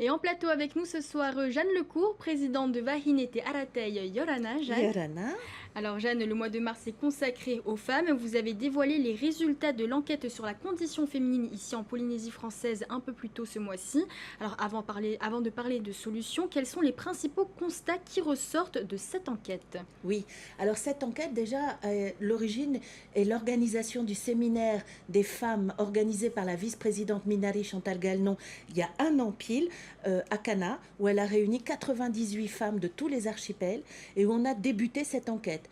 Et en plateau avec nous ce soir, Jeanne Lecourt, présidente de Vahinete Aratei Yorana. Jeanne. Yorana. Alors Jeanne, le mois de mars est consacré aux femmes. Vous avez dévoilé les résultats de l'enquête sur la condition féminine ici en Polynésie française un peu plus tôt ce mois-ci. Alors avant de parler de solutions, quels sont les principaux constats qui ressortent de cette enquête? Oui, alors cette enquête déjà, l'origine est l'organisation du séminaire des femmes organisé par la vice-présidente Minari Chantal Gagnon il y a un an pile à Cana, où elle a réuni 98 femmes de tous les archipels et où on a débuté cette enquête.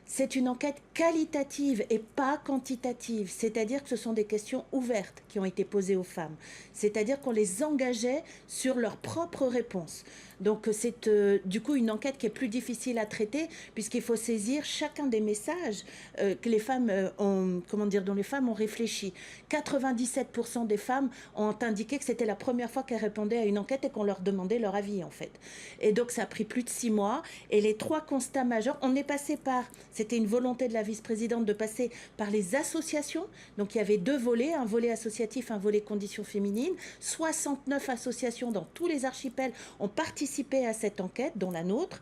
C'est une enquête qualitative et pas quantitative, c'est-à-dire que ce sont des questions ouvertes qui ont été posées aux femmes, c'est-à-dire qu'on les engageait sur leurs propres réponses. Donc c'est du coup une enquête qui est plus difficile à traiter puisqu'il faut saisir chacun des messages que les femmes dont les femmes ont réfléchi. 97% des femmes ont indiqué que c'était la première fois qu'elles répondaient à une enquête et qu'on leur demandait leur avis en fait. Et donc ça a pris plus de 6 mois et les 3 constats majeurs, on est passé par, c'était une volonté de la vice-présidente de passer par les associations. Donc il y avait 2 volets, un volet associatif, un volet conditions féminines. 69 associations dans tous les archipels ont participé à cette enquête, dont la nôtre.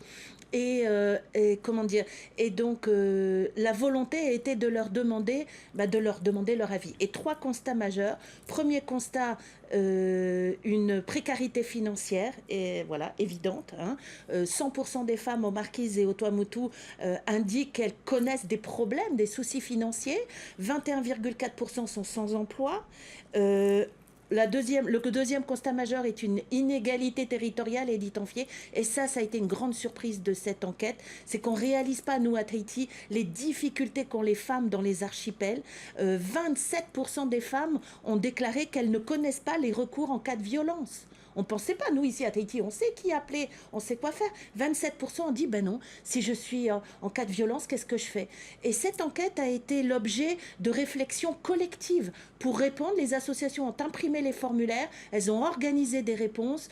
Et donc la volonté était de leur demander leur avis. Et 3 constats majeurs. Premier constat, une précarité financière et voilà évidente. 100% des femmes aux Marquises et au Tuamotu indiquent qu'elles connaissent des problèmes, des soucis financiers. 21,4% sont sans emploi. Le deuxième constat majeur est une inégalité territoriale identifiée. Et ça a été une grande surprise de cette enquête. C'est qu'on ne réalise pas, nous, à Tahiti, les difficultés qu'ont les femmes dans les archipels. 27% des femmes ont déclaré qu'elles ne connaissent pas les recours en cas de violence. On ne pensait pas, nous, ici à Tahiti, on sait qui appeler, on sait quoi faire. 27% ont dit, ben non, si je suis en cas de violence, qu'est-ce que je fais? Et cette enquête a été l'objet de réflexions collectives. Pour répondre, les associations ont imprimé les formulaires, elles ont organisé des réponses,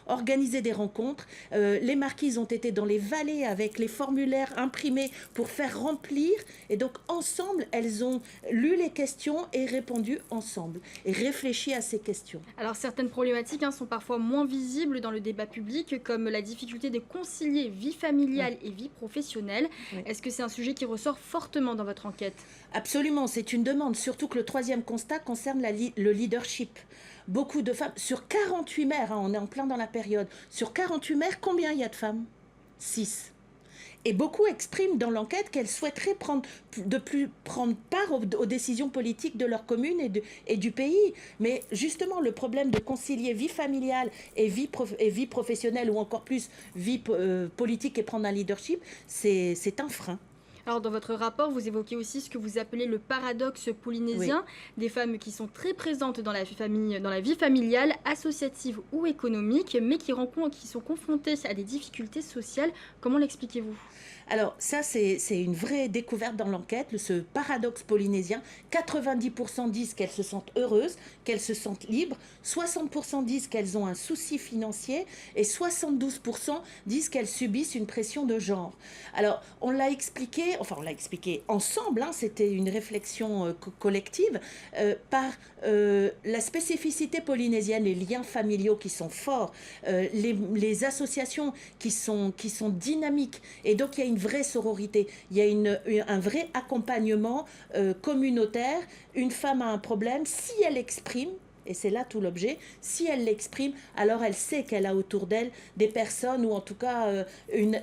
organisé des rencontres. Les marquises ont été dans les vallées avec les formulaires imprimés pour faire remplir. Et donc, ensemble, elles ont lu les questions et répondu ensemble et réfléchi à ces questions. Alors certaines problématiques sont parfois moins visibles dans le débat public, comme la difficulté de concilier vie familiale et vie professionnelle. Oui. Est-ce que c'est un sujet qui ressort fortement dans votre enquête? Absolument, c'est une demande, surtout que le troisième constat concerne le leadership. Beaucoup de femmes, sur 48 maires, on est en plein dans la période, sur 48 maires, combien il y a de femmes? 6. Et beaucoup expriment dans l'enquête qu'elles souhaiteraient prendre part aux décisions politiques de leur commune et du pays. Mais justement, le problème de concilier vie familiale et vie professionnelle, ou encore plus vie politique et prendre un leadership, c'est un frein. Alors dans votre rapport, vous évoquez aussi ce que vous appelez le paradoxe polynésien, des femmes qui sont très présentes dans la vie familiale, associative ou économique, mais qui sont confrontées à des difficultés sociales. Comment l'expliquez-vous? Alors ça, c'est une vraie découverte dans l'enquête, ce paradoxe polynésien. 90% disent qu'elles se sentent heureuses, qu'elles se sentent libres, 60% disent qu'elles ont un souci financier et 72% disent qu'elles subissent une pression de genre. Alors on l'a expliqué ensemble, c'était une réflexion collective, par la spécificité polynésienne, les liens familiaux qui sont forts, les associations qui sont dynamiques. Et donc il y a une vraie sororité, il y a un vrai accompagnement communautaire. Une femme a un problème, si elle exprime, et c'est là tout l'objet, si elle l'exprime, alors elle sait qu'elle a autour d'elle des personnes ou en tout cas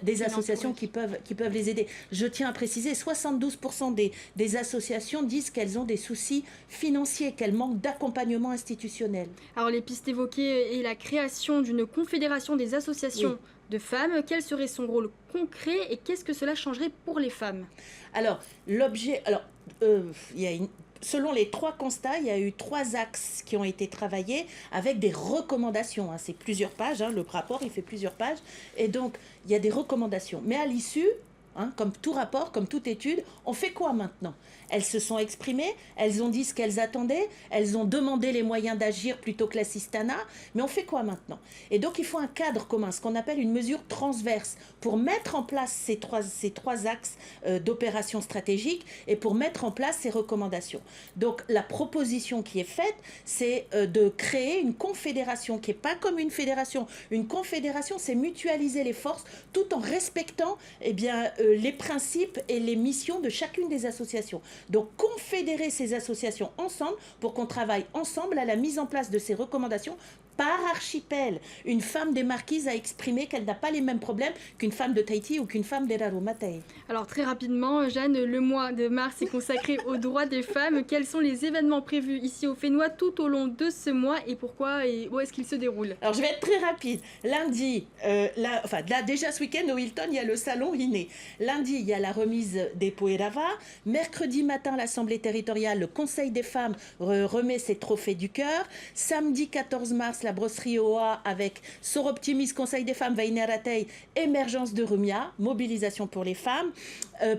des associations qui peuvent les aider. Je tiens à préciser, 72% des associations disent qu'elles ont des soucis financiers, qu'elles manquent d'accompagnement institutionnel. Alors les pistes évoquées et la création d'une confédération des associations de femmes, quel serait son rôle concret et qu'est-ce que cela changerait pour les femmes? Alors, selon les 3 constats, il y a eu 3 axes qui ont été travaillés avec des recommandations. C'est plusieurs pages, le rapport il fait plusieurs pages. Et donc, il y a des recommandations. Mais à l'issue, hein, comme tout rapport, comme toute étude. On fait quoi maintenant? Elles se sont exprimées, elles ont dit ce qu'elles attendaient, elles ont demandé les moyens d'agir plutôt que l'assistanat, mais on fait quoi maintenant? Et donc il faut un cadre commun, ce qu'on appelle une mesure transverse, pour mettre en place ces trois axes d'opération stratégique et pour mettre en place ces recommandations. Donc la proposition qui est faite, c'est de créer une confédération qui n'est pas comme une fédération. Une confédération, c'est mutualiser les forces tout en respectant les principes et les missions de chacune des associations. Donc confédérer ces associations ensemble pour qu'on travaille ensemble à la mise en place de ces recommandations par archipel. Une femme des Marquises a exprimé qu'elle n'a pas les mêmes problèmes qu'une femme de Tahiti ou qu'une femme d'Erarumatei. Alors très rapidement, Jeanne, le mois de mars est consacré aux droits des femmes. Quels sont les événements prévus ici au Fénois tout au long de ce mois et pourquoi et où est-ce qu'ils se déroulent? Alors je vais être très rapide. Lundi, déjà ce week-end au Hilton, il y a le salon Iné. Lundi, il y a la remise des Poerava. Mercredi matin, l'Assemblée territoriale, le Conseil des femmes remet ses trophées du cœur. Samedi 14 mars, la brosserie OA avec Soroptimis, Conseil des femmes, Vaineratei, émergence de Rumia, mobilisation pour les femmes.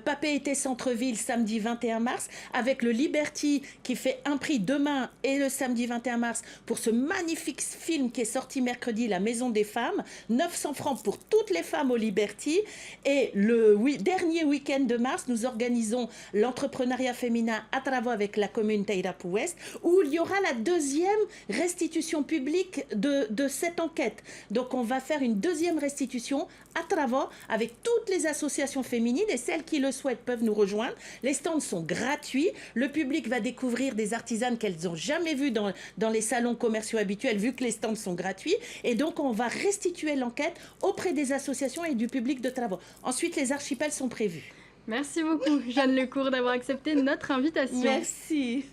Papeete Centre-Ville, samedi 21 mars, avec le Liberty qui fait un prix demain et le samedi 21 mars pour ce magnifique film qui est sorti mercredi, La Maison des Femmes. 900 francs pour toutes les femmes au Liberty. Et le dernier week-end de mars, nous organisons l'entrepreneuriat féminin à Travo avec la commune Teirapu Ouest, où il y aura la deuxième restitution publique de cette enquête. Donc on va faire une deuxième restitution à Travo avec toutes les associations féminines et celles qui le souhaitent peuvent nous rejoindre. Les stands sont gratuits. Le public va découvrir des artisanes qu'elles n'ont jamais vues dans les salons commerciaux habituels vu que les stands sont gratuits. Et donc on va restituer l'enquête auprès des associations et du public de Travo. Ensuite, les archipels sont prévus. Merci beaucoup, Jeanne Lecour, d'avoir accepté notre invitation. Merci.